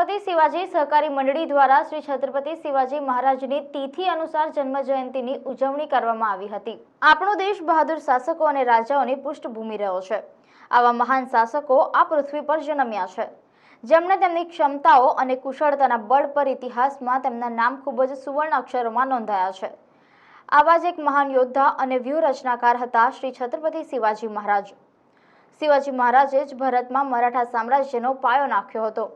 छत्रपति शिवाजी सहकारी मंडળી દ્વારા શ્રી છત્રપતિ શિવાજી મહારાજની તિથિ અનુસાર જન્મ જયંતિની ઉજવણી કરવામાં આવી હતી। આપણો દેશ બહાદુર શાસકો અને રાજાઓની પૃષ્ઠભૂમિ રહ્યો છે। આવા મહાન શાસકો આ પૃથ્વી પર જન્મ્યા છે, જેમણે તેમની ક્ષમતાઓ અને કુશળતાના બળ પર ઇતિહાસમાં તેમના નામ ખૂબ જ સુવર્ણ અક્ષરોમાં નોંધાયા છે। આવા જ એક મહાન યોદ્ધા અને વ્યૂહરચનાકાર હતા શ્રી છત્રપતિ શિવાજી મહારાજ। શિવાજી મહારાજે જ ભારતમાં મરાઠા સામ્રાજ્યનો પાયો નાખ્યો હતો।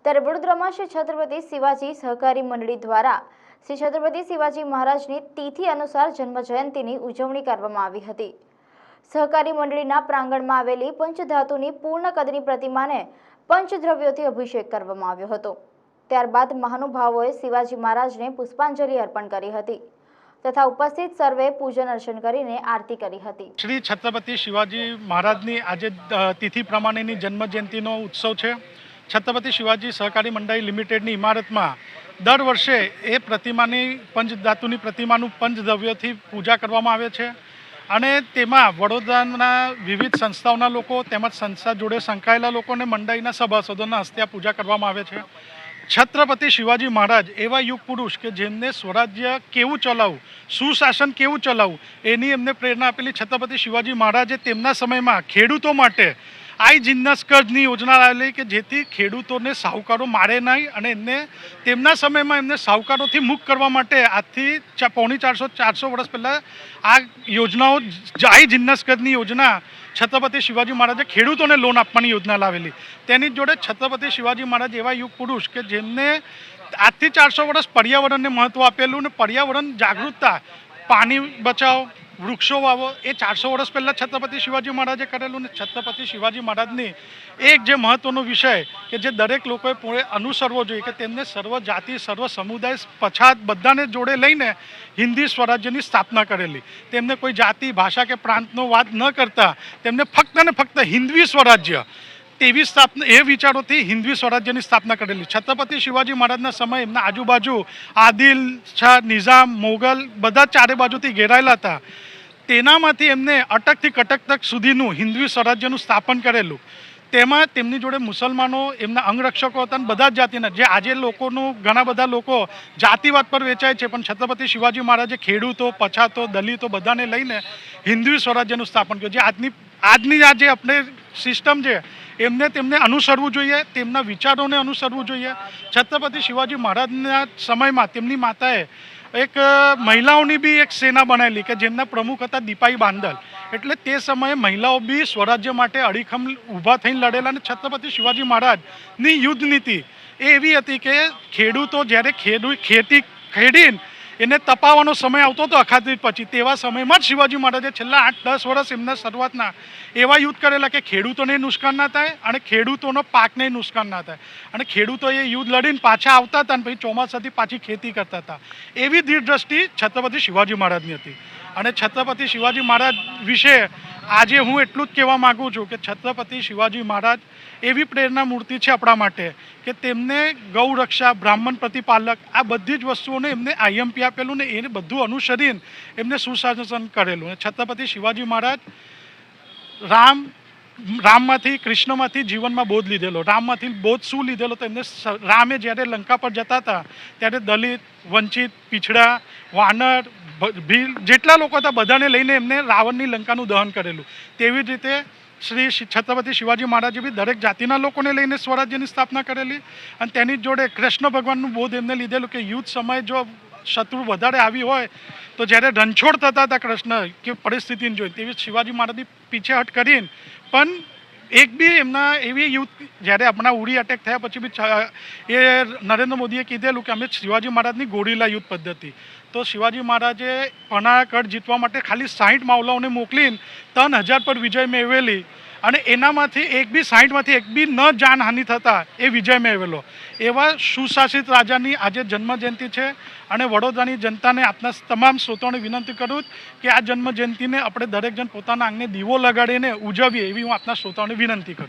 ત્યારે વડોદરામાં શ્રી છત્રપતિ શિવાજી સહકારી મંડળી દ્વારા શ્રી છત્રપતિ શિવાજી મહારાજની તિથિ અનુસાર જન્મ જયંતિની ઉજવણી કરવામાં આવી હતી। સહકારી મંડળીના પ્રાંગણમાં આવેલી પંચધાતુની પૂર્ણ કદની પ્રતિમાને પંચદ્રવ્યોથી અભિષેક કરવામાં આવ્યો હતો। ત્યારબાદ મહાનુભાવોએ શિવાજી મહારાજને પુષ્પાંજલિ અર્પણ કરી હતી તથા ઉપસ્થિત સર્વે પૂજન અર્ચન કરીને આરતી કરી હતી। શ્રી છત્રપતિ શિવાજી મહારાજની આજે તિથિ પ્રમાણેની જન્મ જયંતિનો ઉત્સવ છે। છત્રપતિ શિવાજી સહકારી મંડળી લિમિટેડની ઇમારતમાં દર વર્ષે એ પ્રતિમાની પંચધાતુની પ્રતિમાનું પંચદ્રવ્યોથી પૂજા કરવામાં આવે છે અને તેમાં વડોદરાના વિવિધ સંસ્થાઓના લોકો તેમજ સંસ્થા જોડે સંકળાયેલા લોકોને મંડળીના સભાસદોના હસ્તે આ પૂજા કરવામાં આવે છે। છત્રપતિ શિવાજી મહારાજ એવા યુગ પુરુષ કે જેમને સ્વરાજ્ય કેવું ચલાવવું, સુશાસન કેવું ચલાવવું એની એમને પ્રેરણા આપેલી છત્રપતિ શિવાજી મહારાજે તેમના સમયમાં ખેડૂતો માટે आई जिन्नस कर्जनी योजना लावेली के जेथी खेडूतोने साहुकारो मारे नहीं अने एमने तेमना समयमां एमने साहुकारोथी मुक्त करवा माटे आजथी 450 वर्ष पहला आ योजनाओ आई जिन्नस कर्जनी योजना छत्रपति शिवाजी महाराजे खेडूतोने लोन आपवानी योजना लावेली। तेनी जोड़े छत्रपति शिवाजी महाराज एवा युग पुरुष के जेमने आजथी 400 वर्ष पर्यावरणने महत्व आपेलुं ने पर्यावरण जागृतता पानी बचाव वृक्षो वावो ए 400 वर्ष पहला छत्रपति शिवाजी महाराजे करेलू ने छत्रपति शिवाजी महाराजनी एक जे महत्वनो विषय कि जे दरेक लोकोए पूरे अनुसरवो जोईए कि तेमने सर्व जाति सर्व समुदाय पछात बधाने जोड़े लईने हिंदी स्वराज्यनी स्थापना करेली। तेमने कोई जाति भाषा के प्रांतनो वाद न करता तेमने फक्त ने फक्त हिंदवी स्वराज्य तेवी स्थापना ए विचारोथी हिंदवी स्वराज्यनी स्थापना करेली। छत्रपति शिवाजी महाराजना समय एमना आजूबाजू आदिल शाह निजाम मोगल बधा चारे बाजुथी घेरायेला हता। तेनामांथी एमने अटकथी कटक तक सुधीनुं हिंदवी स्वराज्यनुं स्थापन करेलुं। तेमां तेमनी जोड़े मुसलमानो एमना अंगरक्षको हता अने बधा ज जातिना जे आजे लोकोनुं घणा बधा लोको जातिवाद पर वेचाय छे पण छत्रपति शिवाजी महाराजे खेडूतो पछातो दलितो बधाने लईने हिंदवी स्वराज्यनुं स्थापन कर्युं। जे आजनी आ जे अपने सिस्टम छे एमने तेमने अनुसरवू जोईए, तेमना विचारोने अनुसरवू जोईए। छत्रपति शिवाजी महाराजना समयमां तेमनी माताए एक महिलाओनी भी एक सेना बनावेली के जेमना प्रमुख हता दीपाई बांदल। एटले ते समये महिलाओ भी स्वराज्य माटे अड़ीखम ऊभा थईने लड़ेला ने छत्रपति शिवाजी महाराजनी युद्ध नीति एवी हती के खेडूतो ज्यारे खेती खेडीने एने तपावવાનો समय आवतो तो अखात्रीज पछी तेवा समयमां ज शिवाजी महाराजे छेल्ला 8-10 वर्ष एमना शरूआतना एवा युद्ध करेला के खेडूतोने नुकसान ना थाय अने खेडूतोनो पाकने नुकसान ना थाय अने खेडूतोए युद्ध लड़ीने पाछा आवता हता अने पछी ચોમાસાથી पाछी खेती करता हता। एवी दृढ़दृष्टि छत्रपति शिवाजी महाराजनी हती। अने छत्रपति शिवाजी महाराज विषे आजे हूँ एटलुं ज कहेवा मागुं छुं के छत्रपति शिवाजी महाराज एवी प्रेरणा मूर्ति है अपना माटे कि तेमने गौ रक्षा ब्राह्मण प्रतिपालक आ बधी ज वस्तुओने एमने IMP आपेलुं ने एने बधुं अनुसरीने एमने सुशासन करेलुं। छत्रपति शिवाजी महाराज राममांथी कृष्णमांथी जीवनमां बोध लीधेलो। राममांथी बोध शुं लीधेलो तो एमने रामे ज्यारे लंका पर जता हता त्यारे दलित वंचित पीछड़ा वानर भील जेटला लोको हता बधाने लईने एमने रावणनी लंकानुं दहन करेलुं। तेवी ज रीते श्री छत्रपति शिवाजी महाराजे भी दरेक जातिना लोकोने लईने स्वराज्यनी स्थापना करेली अने तेनी जोड़े कृष्ण भगवाननुं बोध एमने लीधेलुं कि युद्ध समय जो शत्रु वधारे आवी होय तो ज्यारे रणछोड़ थता हता कृष्ण के परिस्थितिने जोईने तेवी शिवाजी महाराजनी पीछेहट करीने पण एक भी एमना एवी युद्ध ज्यारे अपना उड़ी अटेक थया पछी भी ए नरेंद्र मोदीए कीधेलुं कि अमे शिवाजी महाराजनी गोरीला युद्ध पद्धति तो शिवाजी महाराजे पनागढ़ जीतवा माटे खाली 60 मावलाओने मोकलीने 3000 पर विजय मेळवेली अने एनामांथी एक भी 60 मांथी एक भी न जानहानि थता ए विजय मेळवेलो। एवा सुशासित राजानी आजे जन्म जयंती छे अने वडोदरानी जनताने आपना तमाम श्रोताओने विनंती करूं कि आ जन्म जयंतीने आपणे दरेक जण पोताना आंगणे दीवो लगाडीने उजवीए एवी हूँ आपना श्रोताओने विनंती करूं।